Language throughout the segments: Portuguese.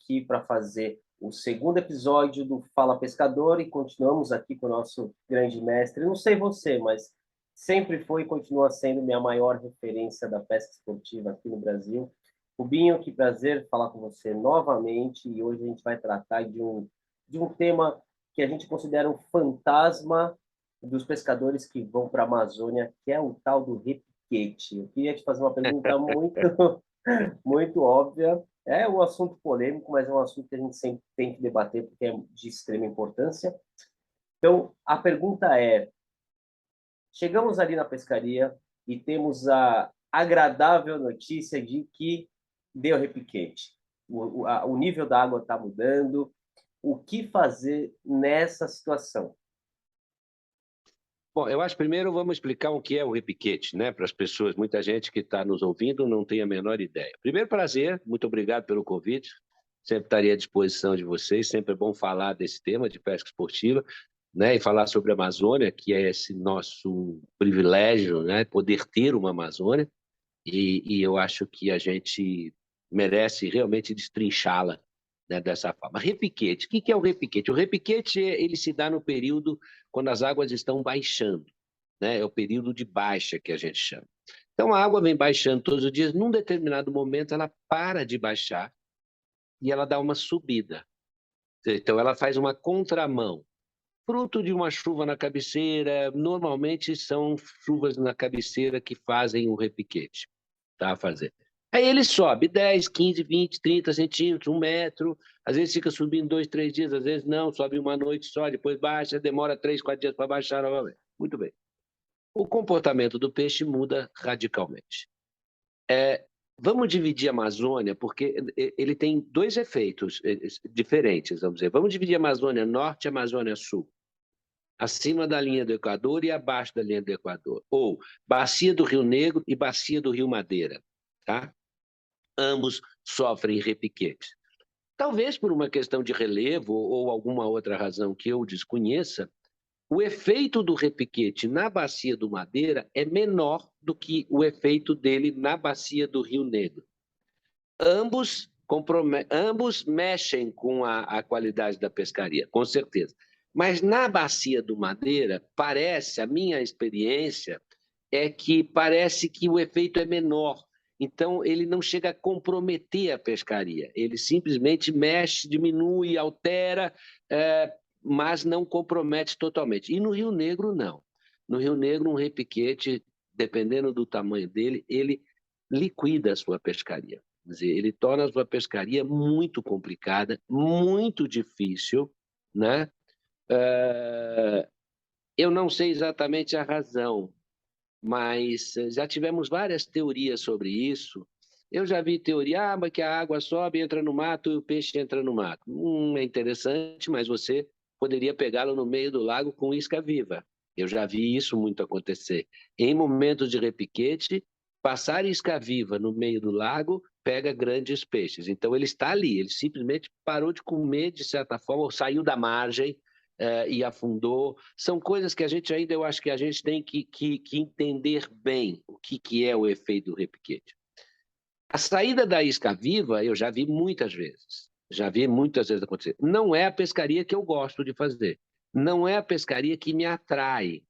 aqui para fazer o segundo episódio do Fala Pescador e continuamos aqui com o nosso grande mestre. Não sei você, mas sempre foi e continua sendo minha maior referência da pesca esportiva aqui no Brasil. Rubinho, que prazer falar com você novamente e hoje a gente vai tratar de um tema que a gente considera um fantasma dos pescadores que vão para a Amazônia, que é o tal do repiquete. Eu queria te fazer uma pergunta muito, muito óbvia. É um assunto polêmico, mas é um assunto que a gente sempre tem que debater porque é de extrema importância. Então, a pergunta é: chegamos ali na pescaria e temos a agradável notícia de que deu repiquete. O nível da água está mudando. O que fazer nessa situação? Bom, eu acho primeiro vamos explicar o que é o repiquete, né? Para as pessoas, muita gente que está nos ouvindo não tem a menor ideia. Primeiro, prazer, muito obrigado pelo convite. Sempre estaria à disposição de vocês. Sempre é bom falar desse tema de pesca esportiva, né? E falar sobre a Amazônia, que é esse nosso privilégio, né? Poder ter uma Amazônia. E eu acho que a gente merece realmente destrinchá-la, né, dessa forma. Repiquete. O que é o repiquete? O repiquete ele se dá no período quando as águas estão baixando, né? É o período de baixa que a gente chama. Então a água vem baixando todos os dias, num determinado momento ela para de baixar e ela dá uma subida. Então ela faz uma contramão. Fruto de uma chuva na cabeceira, normalmente são chuvas na cabeceira que fazem o repiquete, tá? Fazer. Aí ele sobe 10, 15, 20, 30 centímetros, 1 metro, às vezes fica subindo 2, 3 dias, às vezes não, sobe uma noite só, depois baixa, demora 3, 4 dias para baixar novamente. Muito bem. O comportamento do peixe muda radicalmente. Vamos dividir a Amazônia, porque ele tem dois efeitos diferentes, vamos dizer. Vamos dividir a Amazônia Norte e a Amazônia Sul. Acima da linha do Equador e abaixo da linha do Equador. Ou bacia do Rio Negro e bacia do Rio Madeira. Tá? Ambos sofrem repiquetes. Talvez por uma questão de relevo ou alguma outra razão que eu desconheça, o efeito do repiquete na bacia do Madeira é menor do que o efeito dele na bacia do Rio Negro. Ambos mexem com a qualidade da pescaria, com certeza. Mas na bacia do Madeira, a minha experiência é que parece que o efeito é menor. Então, ele não chega a comprometer a pescaria. Ele simplesmente mexe, diminui, altera, mas não compromete totalmente. E no Rio Negro, não. No Rio Negro, um repiquete, dependendo do tamanho dele, ele liquida a sua pescaria. Quer dizer, ele torna a sua pescaria muito complicada, muito difícil, né? Eu não sei exatamente a razão, mas já tivemos várias teorias sobre isso. Eu já vi teoria, mas que a água sobe, entra no mato e o peixe entra no mato. É interessante, mas você poderia pegá-lo no meio do lago com isca viva. Eu já vi isso muito acontecer. Em momentos de repiquete, passar isca viva no meio do lago pega grandes peixes. Então ele está ali, ele simplesmente parou de comer, de certa forma, ou saiu da margem, e afundou. São coisas que a gente ainda, eu acho que a gente tem que entender bem o que é o efeito do repiquete. A saída da isca viva, eu já vi muitas vezes. Já vi muitas vezes acontecer. Não é a pescaria que eu gosto de fazer. Não é a pescaria que me atrai.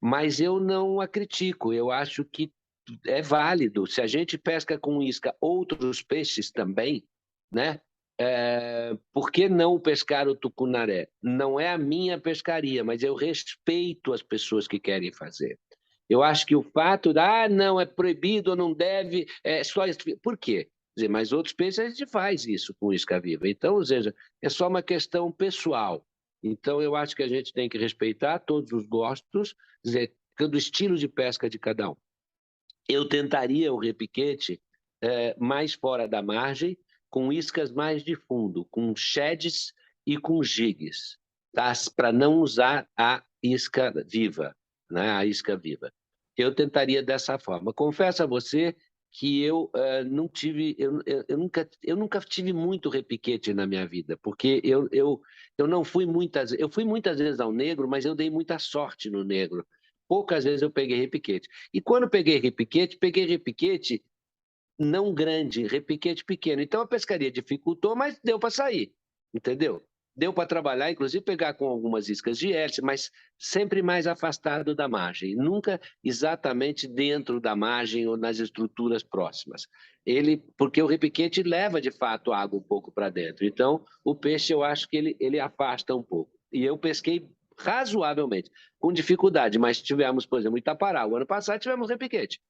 Mas eu não a critico. Eu acho que é válido. Se a gente pesca com isca outros peixes também, né? Por que não pescar o tucunaré? Não é a minha pescaria, mas eu respeito as pessoas que querem fazer. Eu acho que o fato de, não, é proibido ou não deve, é só isso. Por quê? Quer dizer, mas outros peixes a gente faz isso com isca viva. Então, ou seja, é só uma questão pessoal. Então, eu acho que a gente tem que respeitar todos os gostos, quer dizer, do estilo de pesca de cada um. Eu tentaria o repiquete mais fora da margem, com iscas mais de fundo, com sheds e com jigs, tá? Para não usar a isca viva, né? A isca viva. Eu tentaria dessa forma. Confesso a você que eu não tive, eu nunca tive muito repiquete na minha vida, porque eu não fui eu fui muitas vezes ao negro, mas eu dei muita sorte no negro. Poucas vezes eu peguei repiquete. E quando peguei repiquete não grande, repiquete pequeno. Então a pescaria dificultou, mas deu para sair, entendeu? Deu para trabalhar, inclusive pegar com algumas iscas de hélice, mas sempre mais afastado da margem, nunca exatamente dentro da margem ou nas estruturas próximas. Porque o repiquete leva de fato a água um pouco para dentro. Então o peixe eu acho que ele afasta um pouco. E eu pesquei razoavelmente, com dificuldade, mas tivemos, por exemplo, Itapará. O ano passado tivemos repiquete,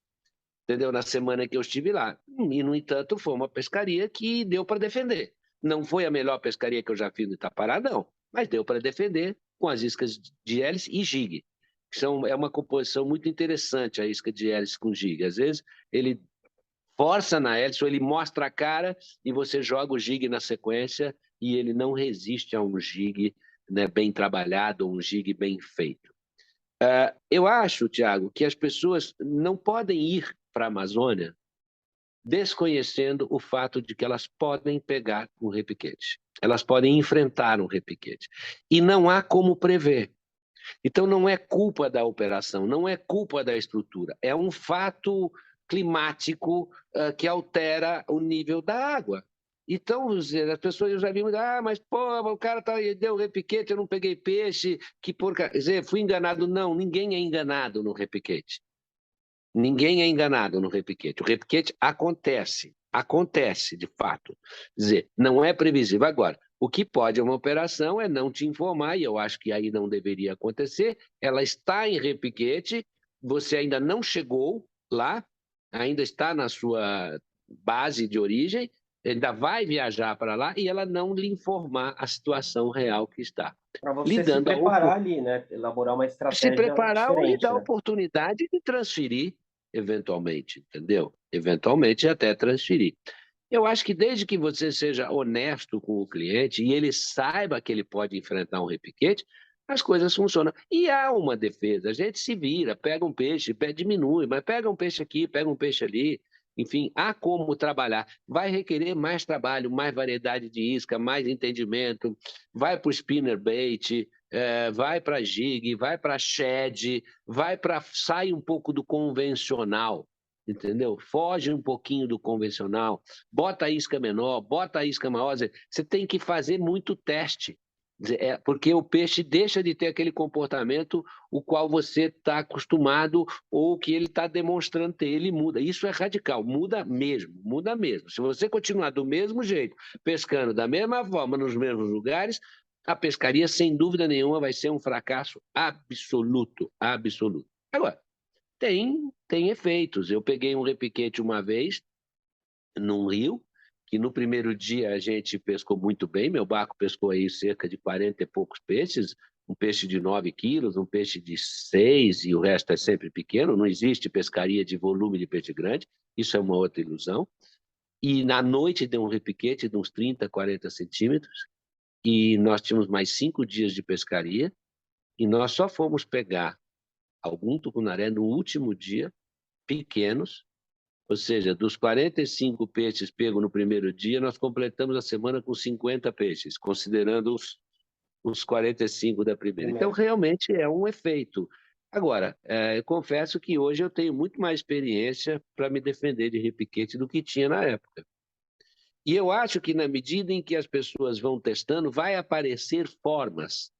entendeu? Na semana que eu estive lá. E, no entanto, foi uma pescaria que deu para defender. Não foi a melhor pescaria que eu já fiz no Itapará, não, mas deu para defender com as iscas de hélice e jigue. É uma composição muito interessante a isca de hélice com jigue. Às vezes ele força na hélice, ou ele mostra a cara e você joga o jigue na sequência e ele não resiste a um jigue, né, bem trabalhado, um jigue bem feito. Eu acho, Tiago, que as pessoas não podem ir para a Amazônia desconhecendo o fato de que elas podem pegar um repiquete. Elas podem enfrentar um repiquete. E não há como prever. Então, não é culpa da operação, não é culpa da estrutura. É um fato climático que altera o nível da água. Então, as pessoas já viram, mas pô, o cara deu repiquete, eu não peguei peixe, que porca. Quer dizer, fui enganado. Não, ninguém é enganado no repiquete. Ninguém é enganado no repiquete. O repiquete acontece de fato. Quer dizer, não é previsível. Agora, o que pode uma operação é não te informar, e eu acho que aí não deveria acontecer. Ela está em repiquete, você ainda não chegou lá, ainda está na sua base de origem, ainda vai viajar para lá e ela não lhe informar a situação real que está. Para Lhe você se dando preparar ali, né? Elaborar uma se estratégia preparar ou lhe diferente, dar a né? oportunidade de transferir, eventualmente, entendeu? Eventualmente até transferir. Eu acho que desde que você seja honesto com o cliente e ele saiba que ele pode enfrentar um repiquete, as coisas funcionam. E há uma defesa, a gente se vira, pega um peixe, diminui, mas pega um peixe aqui, pega um peixe ali. Enfim, há como trabalhar. Vai requerer mais trabalho, mais variedade de isca, mais entendimento. Vai para o spinnerbait, vai para jig, vai para shed, sai um pouco do convencional, entendeu? Foge um pouquinho do convencional, bota a isca menor, bota a isca maior. Você tem que fazer muito teste, porque o peixe deixa de ter aquele comportamento o qual você está acostumado ou que ele está demonstrando ter, ele muda. Isso é radical, muda mesmo, muda mesmo. Se você continuar do mesmo jeito, pescando da mesma forma, nos mesmos lugares, a pescaria, sem dúvida nenhuma, vai ser um fracasso absoluto, absoluto. Agora, tem efeitos. Eu peguei um repiquete uma vez, num rio, que no primeiro dia a gente pescou muito bem, meu barco pescou aí cerca de 40 e poucos peixes, um peixe de 9 quilos, um peixe de 6, e o resto é sempre pequeno, não existe pescaria de volume de peixe grande, isso é uma outra ilusão. E na noite deu um repiquete de uns 30, 40 centímetros, e nós tínhamos mais 5 dias de pescaria, e nós só fomos pegar algum tucunaré no último dia, pequenos, ou seja, dos 45 peixes pegos no primeiro dia, nós completamos a semana com 50 peixes, considerando os 45 da primeira. Então, Primeiro. realmente é um efeito. Agora, eu confesso que hoje eu tenho muito mais experiência para me defender de repiquete do que tinha na época. E eu acho que na medida em que as pessoas vão testando, vai aparecer formas,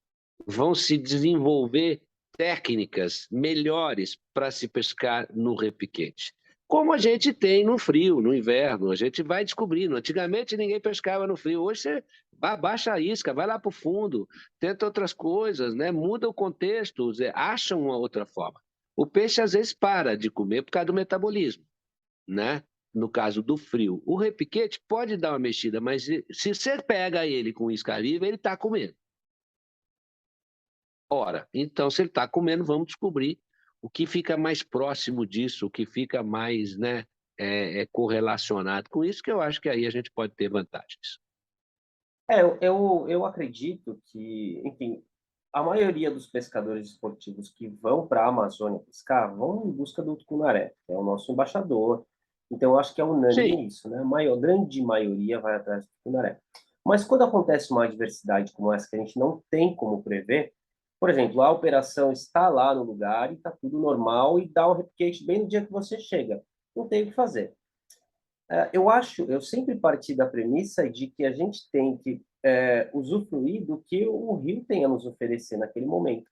vão se desenvolver técnicas melhores para se pescar no repiquete. Como a gente tem no frio, no inverno, a gente vai descobrindo. Antigamente ninguém pescava no frio, hoje você baixa a isca, vai lá para o fundo, tenta outras coisas, né? Muda o contexto, acha uma outra forma. O peixe às vezes para de comer por causa do metabolismo, né? No caso do frio. O repiquete pode dar uma mexida, mas se você pega ele com isca livre, ele está comendo. Ora, então, se ele está comendo, vamos descobrir o que fica mais próximo disso, o que fica mais, né, correlacionado com isso, que eu acho que aí a gente pode ter vantagens. Eu acredito que, enfim, a maioria dos pescadores esportivos que vão para a Amazônia pescar vão em busca do tucunaré, que é o nosso embaixador. Então, eu acho que é Sim, unânime isso, né? A grande maioria vai atrás do tucunaré. Mas quando acontece uma adversidade como essa, que a gente não tem como prever, por exemplo, a operação está lá no lugar e está tudo normal e dá um repiquete bem no dia que você chega. Não tem o que fazer. Eu sempre parti da premissa de que a gente tem que usufruir do que o rio tem a nos oferecer naquele momento.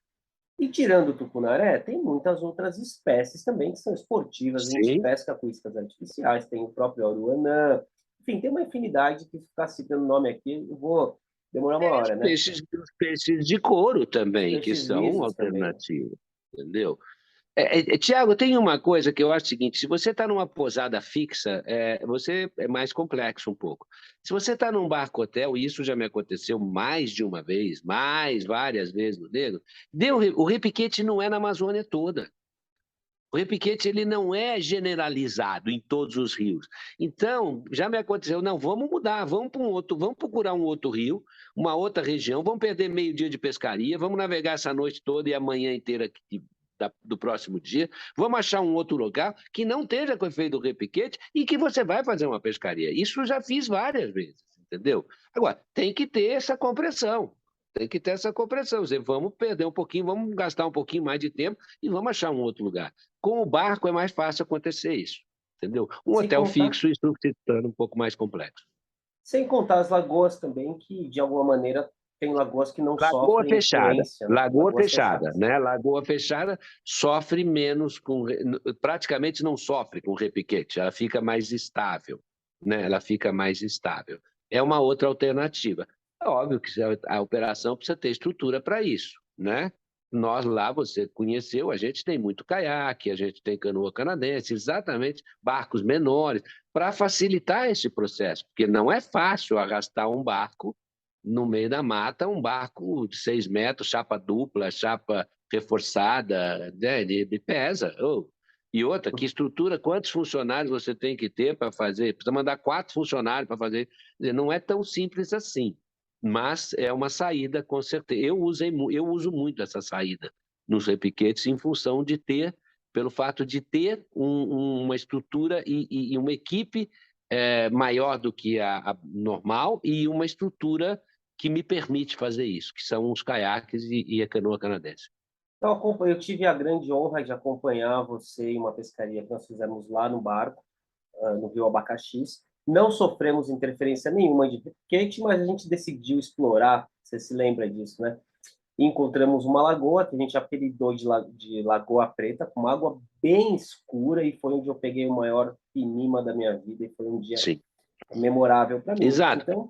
E tirando o tucunaré, tem muitas outras espécies também que são esportivas. A gente Sim. pesca com iscas artificiais, tem o próprio aruanã. Enfim, tem uma infinidade que ficar citando nome aqui, eu vou demorar uma hora, né? Os peixes de couro Os também, que peixes são lisos também. alternativos, entendeu? Tiago, tem uma coisa que eu acho o seguinte: se você está numa posada fixa, você é mais complexo um pouco. Se você está num barco-hotel, e isso já me aconteceu mais de uma vez, mais várias vezes no Negro, o repiquete não é na Amazônia toda. O repiquete ele não é generalizado em todos os rios. Então, já me aconteceu, não, vamos mudar, vamos para um outro, vamos procurar um outro rio, uma outra região, vamos perder meio dia de pescaria, vamos navegar essa noite toda e a manhã inteira do próximo dia, vamos achar um outro lugar que não esteja com o efeito do repiquete e que você vai fazer uma pescaria. Isso eu já fiz várias vezes, entendeu? Agora, tem que ter essa compreensão. Tem que ter essa compreensão. Vamos perder um pouquinho, vamos gastar um pouquinho mais de tempo e vamos achar um outro lugar. Com o barco é mais fácil acontecer isso, entendeu? Um Sem hotel contar, fixo, isso se torna um pouco mais complexo. sem contar as lagoas também, que de alguma maneira tem lagoas que não sofrem influência, né? Lagoas fechadas. Né? Lagoa fechada sofre menos praticamente não sofre com repiquete, ela fica mais estável, né? Ela fica mais estável. É uma outra alternativa. É óbvio que a operação precisa ter estrutura para isso, né? Nós lá, você conheceu, a gente tem muito caiaque, a gente tem canoa canadense, exatamente, barcos menores, para facilitar esse processo, porque não é fácil arrastar um barco no meio da mata, um barco de 6 metros, chapa dupla, chapa reforçada, né? Ele pesa. Oh. E outra, que estrutura, quantos funcionários você tem que ter para fazer? Precisa mandar 4 funcionários para fazer. Não é tão simples assim, mas é uma saída, com certeza. Eu uso muito essa saída nos repiquetes em função de ter, pelo fato de ter uma estrutura e uma equipe maior do que a normal e uma estrutura que me permite fazer isso, que são os caiaques e a canoa canadense. Eu tive a grande honra de acompanhar você em uma pescaria que nós fizemos lá no barco, no Rio Abacaxis. Não sofremos interferência nenhuma de repiquete, mas a gente decidiu explorar, você se lembra disso, né? E encontramos uma lagoa que a gente apelidou de Lagoa Preta, com uma água bem escura, e foi onde eu peguei o maior pinima da minha vida, e foi um dia Sim. memorável para mim. Exato. Então,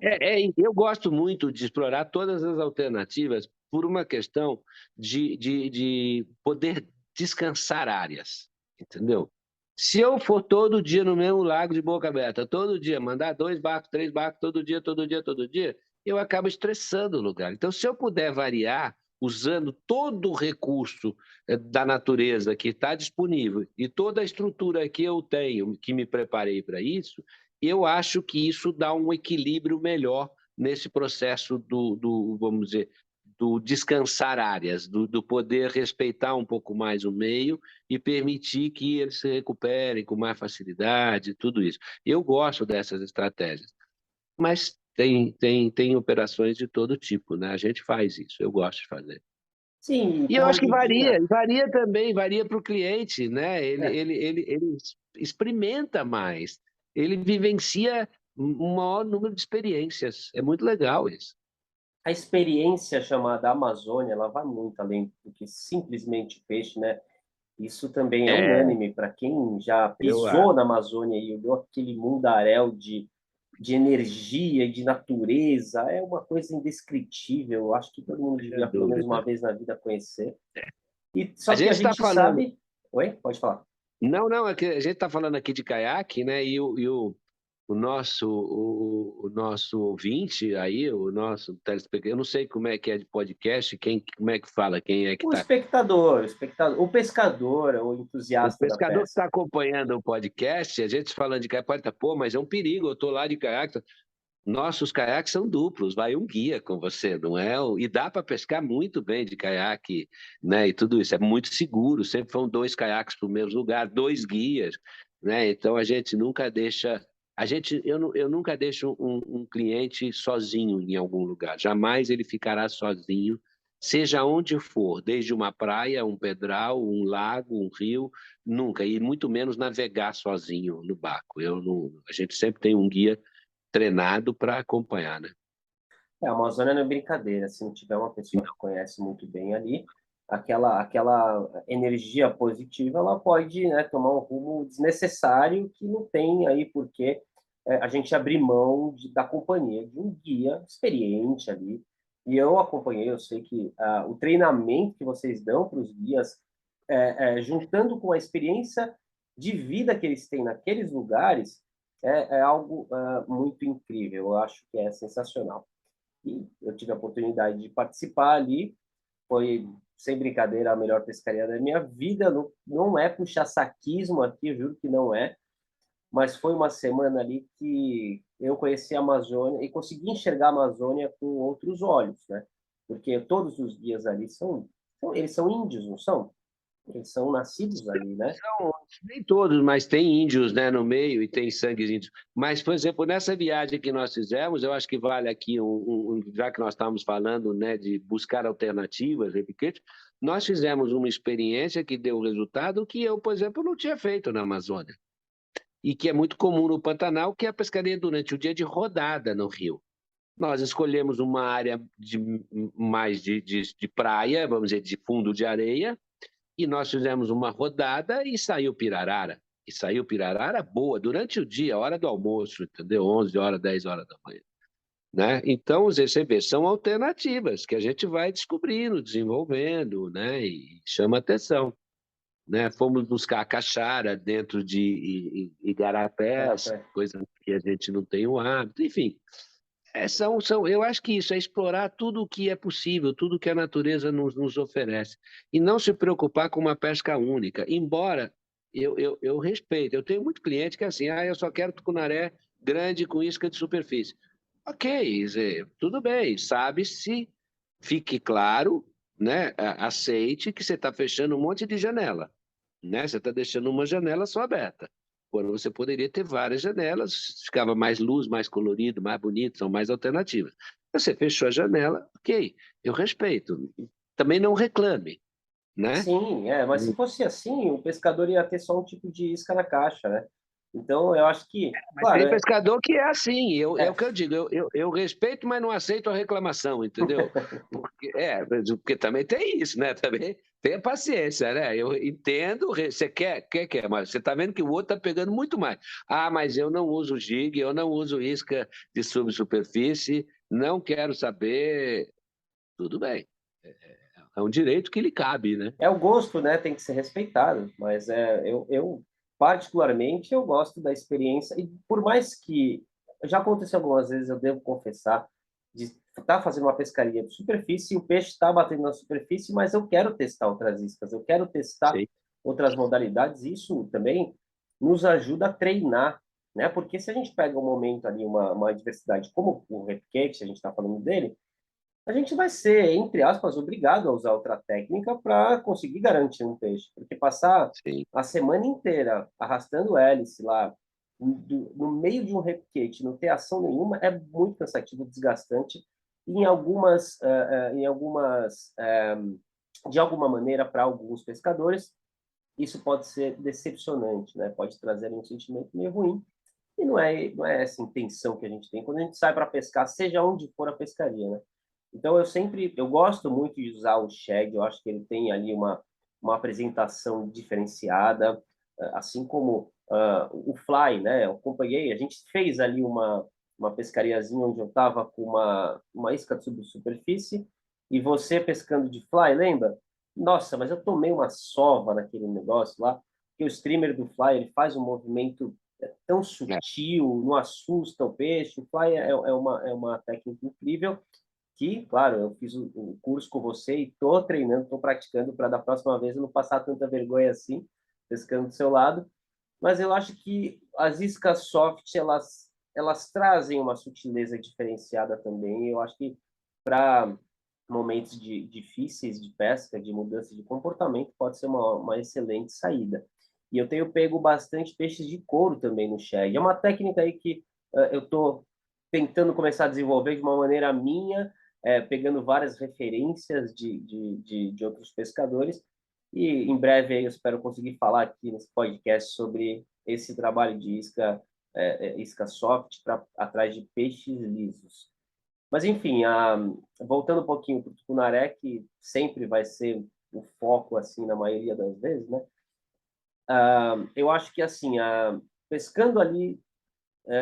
Eu gosto muito de explorar todas as alternativas por uma questão de poder descansar áreas, entendeu? Se eu for todo dia no mesmo lago de boca aberta, todo dia, mandar 2 barcos, 3 barcos, todo dia, todo dia, todo dia, eu acabo estressando o lugar. Então, se eu puder variar, usando todo o recurso da natureza que está disponível e toda a estrutura que eu tenho, que me preparei para isso, eu acho que isso dá um equilíbrio melhor nesse processo vamos dizer, do descansar áreas, do poder respeitar um pouco mais o meio e permitir que eles se recuperem com mais facilidade, tudo isso. Eu gosto dessas estratégias, mas tem operações de todo tipo, né? A gente faz isso, eu gosto de fazer. sim, E eu como acho que hoje em dia, varia também, varia para o cliente, né? é, Ele experimenta mais, ele vivencia um maior número de experiências. É muito legal isso. a experiência chamada Amazônia, ela vai muito além do que simplesmente o peixe, né? Isso também é É, unânime para quem já eu pisou acho. na Amazônia e olhou aquele mundaréu de energia e de natureza. É uma coisa indescritível. Eu acho que todo mundo Sem devia, pelo menos uma dúvida. vez na vida, conhecer. E A só que gente a está gente falando. sabe. Oi? Pode falar. Não, não, é que a gente está falando aqui de caiaque, né? O nosso ouvinte aí, o nosso telespectador, eu não sei como é que é de podcast, como é que fala, quem é que está. O espectador, o pescador, o O entusiasta da pescador que pesca. está acompanhando o podcast, a gente falando de caiaque, pode estar, pô, mas é um perigo, eu estou lá de caiaque. Nossos caiaques são duplos, vai um guia com você, não é? E dá para pescar muito bem de caiaque, né? E tudo isso, é muito seguro, sempre vão 2 caiaques para o mesmo lugar, 2 guias, né? Então a gente nunca deixa. Eu nunca deixo um cliente sozinho em algum lugar, jamais ele ficará sozinho seja onde for, desde uma praia, um pedral, um lago, um rio, nunca, e muito menos navegar sozinho no barco. Eu não, a gente sempre tem um guia treinado para acompanhar, né? A Amazônia não é brincadeira. Se não tiver uma pessoa que conhece muito bem ali, aquela energia positiva, ela pode, né, tomar um rumo desnecessário que não tem aí porque a gente abrir mão da companhia de um guia experiente ali. E eu acompanhei, eu sei que o treinamento que vocês dão para os guias, juntando com a experiência de vida que eles têm naqueles lugares, é algo muito incrível. Eu acho que é sensacional. E eu tive a oportunidade de participar ali. Foi, sem brincadeira, a melhor pescaria da minha vida. Não, não é puxa-saquismo aqui, eu juro que não é. Mas foi uma semana ali que eu conheci a Amazônia e consegui enxergar a Amazônia com outros olhos, né? Porque todos os guias ali eles são índios, não são? Eles são nascidos ali, né? São, nem todos, mas tem índios, né, no meio e tem sangues índios. Mas, por exemplo, nessa viagem que nós fizemos, eu acho que vale aqui, já que nós estamos falando, né, de buscar alternativas, repito, nós fizemos uma experiência que deu resultado que eu, por exemplo, não tinha feito na Amazônia. E que é muito comum no Pantanal, que é a pescaria durante o dia de rodada no rio. Nós escolhemos uma área mais de praia, vamos dizer, de fundo de areia, e nós fizemos uma rodada e saiu pirarara. E saiu pirarara boa durante o dia, a hora do almoço, entendeu? 11 horas, 10 horas da manhã. Né? Então, os ECBs são alternativas que a gente vai descobrindo, desenvolvendo, né? E chama atenção. Né? Fomos buscar a caixara dentro de igarapés, Garapé. coisa que a gente não tem o hábito, enfim. Eu acho que isso é explorar tudo o que é possível, tudo que a natureza nos oferece. E não se preocupar com uma pesca única. Embora eu respeito, eu tenho muito cliente que é assim, eu só quero tucunaré grande com isca de superfície. Ok, Zé, tudo bem, sabe-se, fique claro, né? Aceite que você está fechando um monte de janela. Né? Você está deixando uma janela só aberta. Quando você poderia ter várias janelas, ficava mais luz, mais colorido, mais bonito, são mais alternativas. Você fechou a janela, ok, eu respeito. Também não reclame, né? Sim, mas se fosse assim, o pescador ia ter só um tipo de isca na caixa, né? Então, eu acho que, Mas claro, tem pescador que é assim, é é, o que eu digo, eu respeito, mas não aceito a reclamação, entendeu? Porque também tem isso, né? Também tenha paciência, né? Eu entendo, você quer, mas você está vendo que o outro está pegando muito mais. Ah, mas eu não uso jig, eu não uso isca de subsuperfície, não quero saber. Tudo bem, é um direito que lhe cabe, né? é o gosto, né? Tem que ser respeitado, mas particularmente, eu gosto da experiência, e por mais que já aconteceu algumas vezes, eu devo confessar, de estar fazendo uma pescaria de superfície e o peixe está batendo na superfície, mas eu quero testar outras iscas, eu quero testar Sim, outras modalidades, isso também nos ajuda a treinar, né? Porque se a gente pega um momento ali, uma diversidade como o repquete, a gente está falando dele, a gente vai ser, entre aspas, obrigado a usar outra técnica para conseguir garantir um peixe. Porque passar sim. a semana inteira arrastando hélice lá no meio de um repiquete, não ter ação nenhuma, é muito cansativo, desgastante. E de alguma maneira, para alguns pescadores, isso pode ser decepcionante, né? Pode trazer um sentimento meio ruim. E não é essa intenção que a gente tem quando a gente sai para pescar, seja onde for a pescaria, né? Então eu gosto muito de usar o Shag, eu acho que ele tem ali uma apresentação diferenciada, assim como o Fly, né? Eu acompanhei, a gente fez ali uma pescariazinha onde eu estava com uma isca de subsuperfície e você pescando de Fly, lembra? Nossa, mas eu tomei uma sova naquele negócio lá, que o streamer do Fly, ele faz um movimento tão É. sutil, não assusta o peixe. O Fly é uma técnica incrível que, claro, eu fiz o curso com você e estou treinando, estou praticando para da próxima vez eu não passar tanta vergonha assim, pescando do seu lado. Mas eu acho que as iscas soft, elas trazem uma sutileza diferenciada também. Eu acho que para momentos difíceis de pesca, de mudança de comportamento, pode ser uma excelente saída. E eu tenho pego bastante peixes de couro também no shag. É uma técnica aí que eu estou tentando começar a desenvolver de uma maneira minha, pegando várias referências de outros pescadores, e em breve aí eu espero conseguir falar aqui nesse podcast sobre esse trabalho de isca soft para atrás de peixes lisos. Mas, enfim, voltando um pouquinho para o tucunaré, que sempre vai ser o foco, assim, na maioria das vezes, né? Eu acho que, assim, pescando ali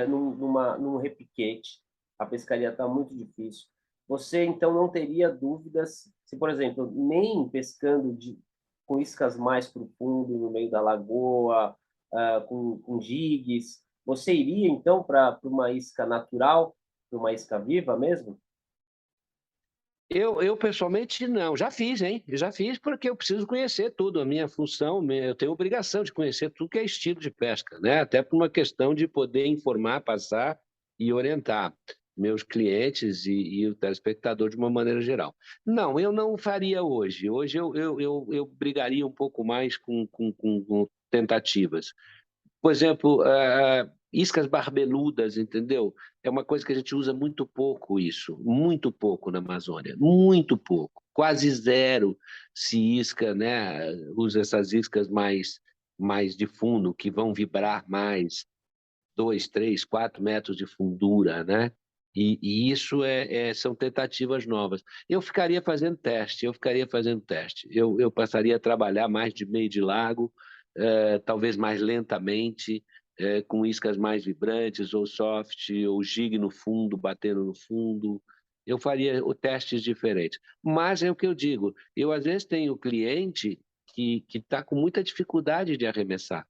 num repiquete, a pescaria está muito difícil. Você, então, não teria dúvidas se, por exemplo, nem pescando com iscas mais profundo, no meio da lagoa, com jigs, você iria, então, para uma isca natural, para uma isca viva mesmo? Eu pessoalmente não, já fiz, hein? Eu já fiz porque eu preciso conhecer tudo. A minha função, eu tenho obrigação de conhecer tudo que é estilo de pesca, né? Até por uma questão de poder informar, passar e orientar meus clientes e o telespectador de uma maneira geral. Não, eu não faria hoje. Hoje eu brigaria um pouco mais com tentativas. Por exemplo, iscas barbeludas, entendeu? É uma coisa que a gente usa muito pouco isso, muito pouco na Amazônia, muito pouco, quase zero se isca, né? Usa essas iscas mais de fundo, que vão vibrar mais 2, 3, 4 metros de fundura, né? E isso são tentativas novas. Eu ficaria fazendo teste, eu passaria a trabalhar mais de meio de lago, talvez mais lentamente, com iscas mais vibrantes, ou soft, ou jig no fundo, batendo no fundo. Eu faria testes diferentes. Mas é o que eu digo, eu às vezes tenho cliente que está com muita dificuldade de arremessar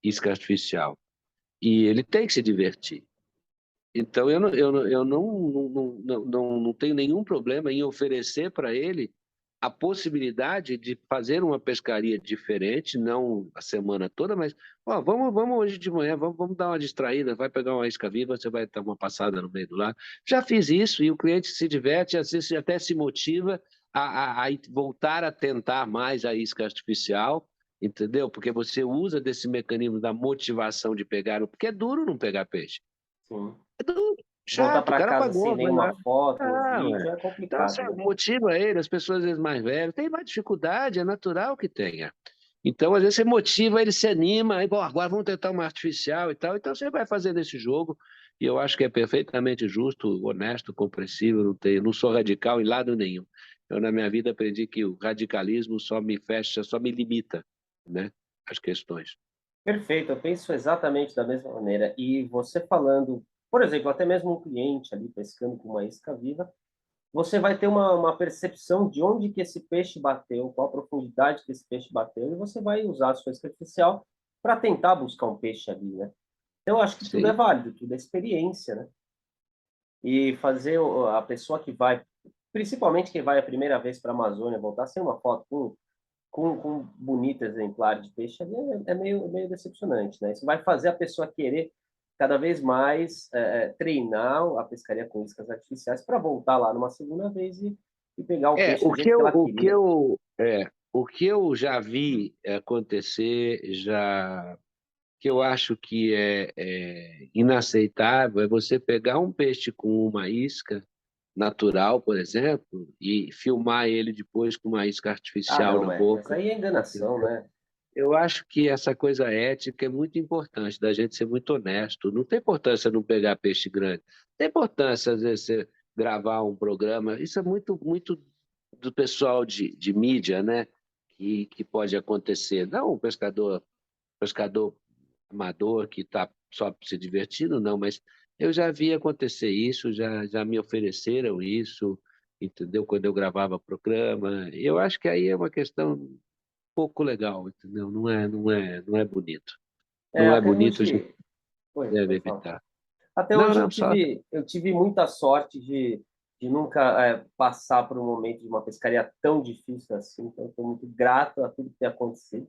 isca artificial. E ele tem que se divertir. Então, eu não tenho nenhum problema em oferecer para ele a possibilidade de fazer uma pescaria diferente, não a semana toda, mas ó, vamos hoje de manhã, vamos dar uma distraída, vai pegar uma isca viva, você vai dar uma passada no meio do lago. Já fiz isso e o cliente se diverte, às vezes até se motiva a voltar a tentar mais a isca artificial, entendeu? Porque você usa desse mecanismo da motivação de pegar, porque é duro não pegar peixe. Sim. É duro, Voltar chato, o para cara casa sem pagou, vai lá. nenhuma foto ou Ah, vídeo ué. é Então, complicado, você né? motiva ele, as pessoas às vezes mais velhas, tem mais dificuldade, é natural que tenha. Então, às vezes, você motiva, ele se anima, aí, bom, agora vamos tentar uma artificial e tal. Então, você vai fazendo esse jogo, e eu acho que é perfeitamente justo, honesto, compreensível, não sou radical em lado nenhum. Eu, na minha vida, aprendi que o radicalismo só me fecha, só me limita, né, as questões. Perfeito, eu penso exatamente da mesma maneira. E você falando, por exemplo, até mesmo um cliente ali pescando com uma isca viva, você vai ter uma percepção de onde que esse peixe bateu, qual a profundidade que esse peixe bateu, e você vai usar a sua isca artificial para tentar buscar um peixe ali, né? Então, eu acho que tudo é Sim. válido, tudo é experiência, né? E fazer a pessoa que vai, principalmente quem vai a primeira vez para a Amazônia, voltar sem uma foto com um bonito exemplar de peixe ali é meio decepcionante, né? Isso vai fazer a pessoa querer cada vez mais treinar a pescaria com iscas artificiais para voltar lá numa segunda vez e pegar o É, peixe do jeito que ela queria. o que eu já vi acontecer, que eu acho que é inaceitável, é você pegar um peixe com uma isca natural, por exemplo, e filmar ele depois com uma isca Ah, artificial não, na mas boca. aí é enganação, né? Eu acho que essa coisa ética é muito importante, da gente ser muito honesto. Não tem importância não pegar peixe grande. Tem importância, às vezes, você gravar um programa. Isso é muito do pessoal de mídia, né? Que pode acontecer. Não um pescador amador que está só se divertindo, não, mas eu já vi acontecer isso, já me ofereceram isso, entendeu? Quando eu gravava programa. Eu acho que aí é uma questão pouco legal, entendeu? Não é bonito. Não é Até bonito, a gente hoje, oi, deve pode falar. evitar. Até Não, hoje não, só. eu tive muita sorte de nunca passar por um momento de uma pescaria tão difícil assim, então estou muito grato a tudo que tem acontecido.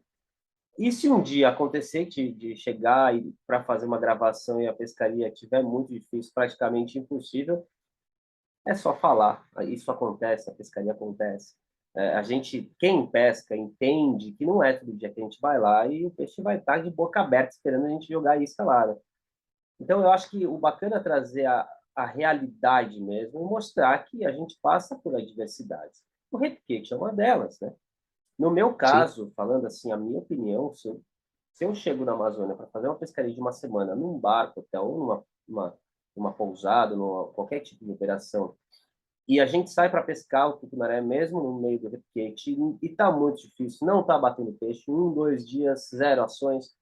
E se um dia acontecer de chegar e para fazer uma gravação e a pescaria estiver muito difícil, praticamente impossível, é só falar. Isso acontece, a pescaria acontece. A gente, quem pesca, entende que não é todo dia que a gente vai lá e o peixe vai estar de boca aberta esperando a gente jogar a isca lá, né? Então, eu acho que o bacana é trazer a realidade mesmo e mostrar que a gente passa por adversidades. O repiquete é uma delas, né? No meu Sim. caso, falando assim, a minha opinião, se eu chego na Amazônia para fazer uma pescaria de uma semana num barco, hotel, ou numa pousada, qualquer tipo de operação, e a gente sai para pescar o tucunaré mesmo no meio do repiquete, e está muito difícil, não está batendo peixe, 2 dias, zero ações,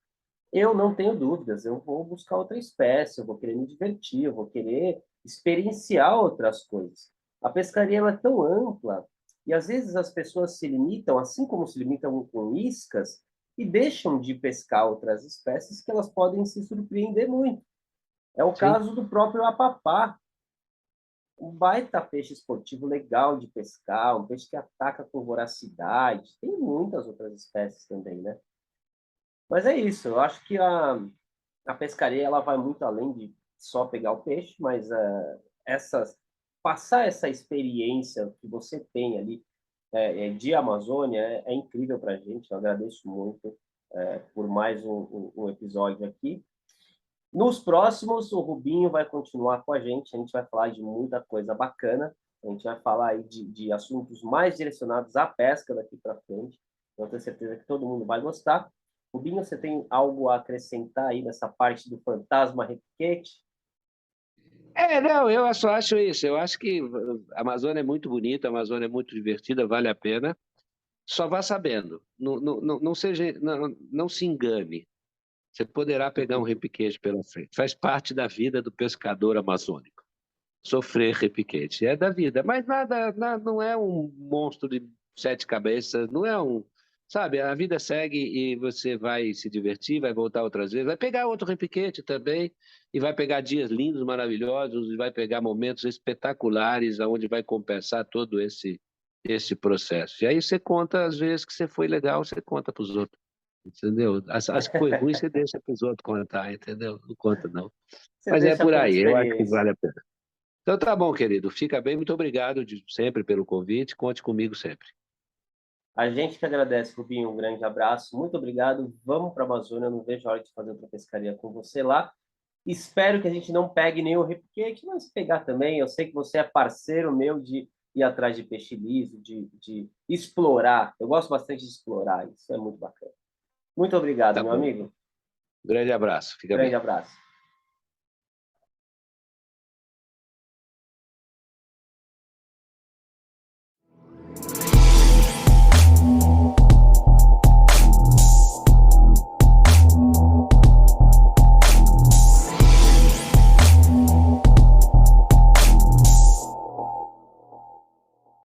eu não tenho dúvidas, eu vou buscar outra espécie, eu vou querer me divertir, eu vou querer experienciar outras coisas. A pescaria ela é tão ampla e às vezes as pessoas se limitam, assim como se limitam com iscas, e deixam de pescar outras espécies que elas podem se surpreender muito. É o Sim. caso do próprio apapá, um baita peixe esportivo legal de pescar, um peixe que ataca com voracidade. Tem muitas outras espécies também, né? Mas é isso, eu acho que a pescaria ela vai muito além de só pegar o peixe, mas essas, passar essa experiência que você tem ali de Amazônia é incrível para a gente. Eu agradeço muito por mais um episódio aqui. Nos próximos, o Rubinho vai continuar com a gente vai falar de muita coisa bacana, a gente vai falar aí de assuntos mais direcionados à pesca daqui para frente. Eu tenho certeza que todo mundo vai gostar. Rubinho, você tem algo a acrescentar aí nessa parte do fantasma repiquete? Não, eu só acho isso. Eu acho que a Amazônia é muito bonita, a Amazônia é muito divertida, vale a pena. Só vá sabendo, não seja, não se engane. Você poderá pegar um repiquete pela frente. Faz parte da vida do pescador amazônico. Sofrer repiquete. É da vida. Mas não é um monstro de 7 cabeças, não é um. Sabe, a vida segue e você vai se divertir, vai voltar outras vezes, vai pegar outro repiquete também, e vai pegar dias lindos, maravilhosos, e vai pegar momentos espetaculares, onde vai compensar todo esse processo. E aí você conta, às vezes, que você foi legal, você conta para os outros. Entendeu? As que foi ruim, você deixa para os outros contar, entendeu? Não conta, não. Você Mas é deixa por pela aí, eu acho que experiência. vale a pena. Então tá bom, querido. Fica bem, muito obrigado sempre pelo convite. Conte comigo sempre. A gente que agradece, Rubinho, um grande abraço. Muito obrigado. Vamos para a Amazônia. Eu não vejo a hora de fazer outra pescaria com você lá. Espero que a gente não pegue nenhum repiquete, mas pegar também. Eu sei que você é parceiro meu de ir atrás de peixe liso, de explorar. Eu gosto bastante de explorar. Isso é muito bacana. Muito obrigado, Tá meu bom. amigo. Grande abraço. Fica Grande bem. abraço.